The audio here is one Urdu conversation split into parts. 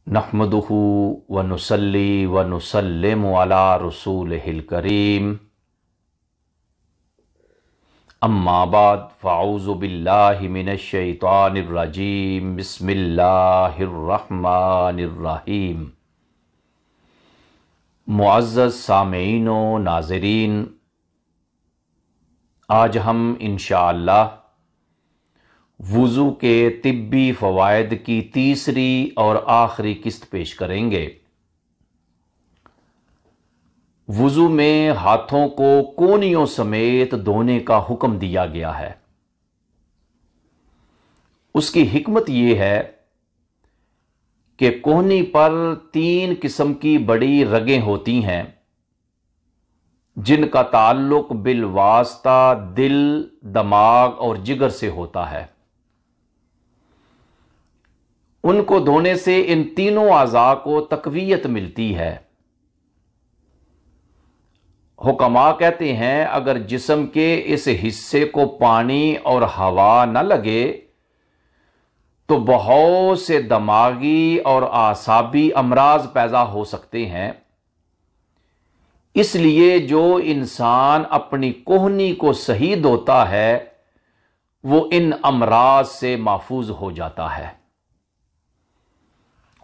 نحمدہ ونصلی ونسلم علی رسولہ الکریم اما بعد فاعوذ باللہ من الشیطان الرجیم بسم اللہ الرحمن الرحیم۔ معزز سامعین و ناظرین، آج ہم انشاءاللہ وضو کے طبی فوائد کی تیسری اور آخری قسط پیش کریں گے۔ وضو میں ہاتھوں کو کونیوں سمیت دھونے کا حکم دیا گیا ہے۔ اس کی حکمت یہ ہے کہ کونی پر 3 قسم کی بڑی رگیں ہوتی ہیں جن کا تعلق بالواسطہ دل، دماغ اور جگر سے ہوتا ہے۔ ان کو دھونے سے ان تینوں اعضاء کو تقویت ملتی ہے۔ حکماء کہتے ہیں اگر جسم کے اس حصے کو پانی اور ہوا نہ لگے تو بہت سے دماغی اور اعصابی امراض پیدا ہو سکتے ہیں۔ اس لیے جو انسان اپنی کوہنی کو صحیح دھوتا ہے وہ ان امراض سے محفوظ ہو جاتا ہے۔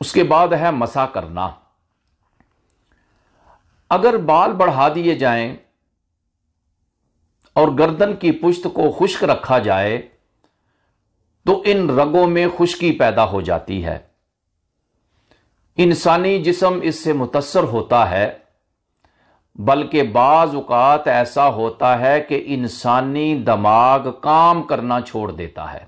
اس کے بعد ہے مسح کرنا۔ اگر بال بڑھا دیے جائیں اور گردن کی پشت کو خشک رکھا جائے تو ان رگوں میں خشکی پیدا ہو جاتی ہے۔ انسانی جسم اس سے متاثر ہوتا ہے، بلکہ بعض اوقات ایسا ہوتا ہے کہ انسانی دماغ کام کرنا چھوڑ دیتا ہے۔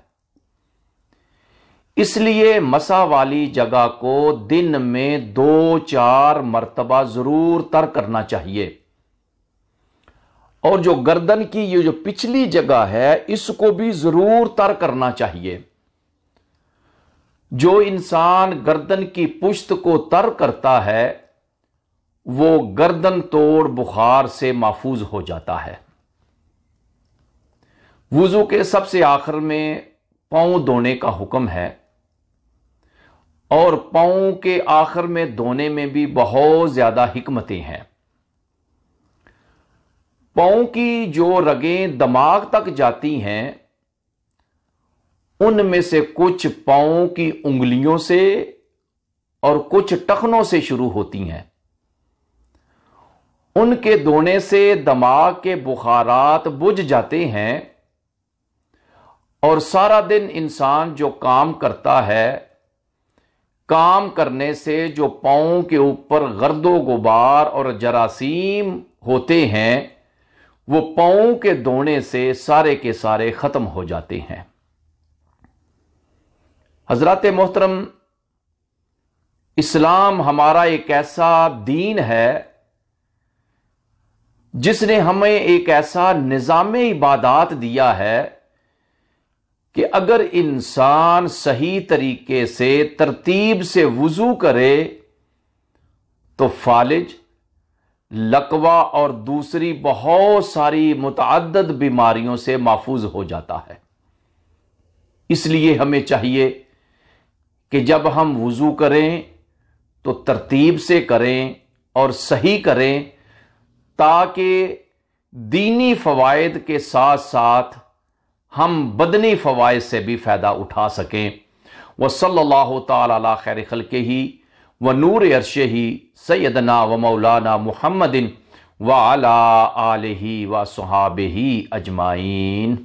اس لیے مسح والی جگہ کو دن میں 2-4 مرتبہ ضرور تر کرنا چاہیے، اور جو گردن کی یہ جو پچھلی جگہ ہے اس کو بھی ضرور تر کرنا چاہیے۔ جو انسان گردن کی پشت کو تر کرتا ہے وہ گردن توڑ بخار سے محفوظ ہو جاتا ہے۔ وضو کے سب سے آخر میں پاؤں دھونے کا حکم ہے، اور پاؤں کے آخر میں دھونے میں بھی بہت زیادہ حکمتیں ہیں۔ پاؤں کی جو رگیں دماغ تک جاتی ہیں ان میں سے کچھ پاؤں کی انگلیوں سے اور کچھ ٹخنوں سے شروع ہوتی ہیں۔ ان کے دھونے سے دماغ کے بخارات بجھ جاتے ہیں، اور سارا دن انسان جو کام کرتا ہے، کام کرنے سے جو پاؤں کے اوپر گرد و غبار اور جراثیم ہوتے ہیں وہ پاؤں کے دھونے سے سارے کے سارے ختم ہو جاتے ہیں۔ حضرات محترم، اسلام ہمارا ایک ایسا دین ہے جس نے ہمیں ایک ایسا نظام عبادات دیا ہے کہ اگر انسان صحیح طریقے سے ترتیب سے وضو کرے تو فالج، لقوہ اور دوسری بہت ساری متعدد بیماریوں سے محفوظ ہو جاتا ہے۔ اس لیے ہمیں چاہیے کہ جب ہم وضو کریں تو ترتیب سے کریں اور صحیح کریں، تاکہ دینی فوائد کے ساتھ ساتھ ہم بدنی فوائد سے بھی فائدہ اٹھا سکیں۔ وصلی اللہ تعالی علی خیر خلقہ ونور عرشہ سیدنا و مولانا محمد وعلی آلہ و صحابہ اجمعین۔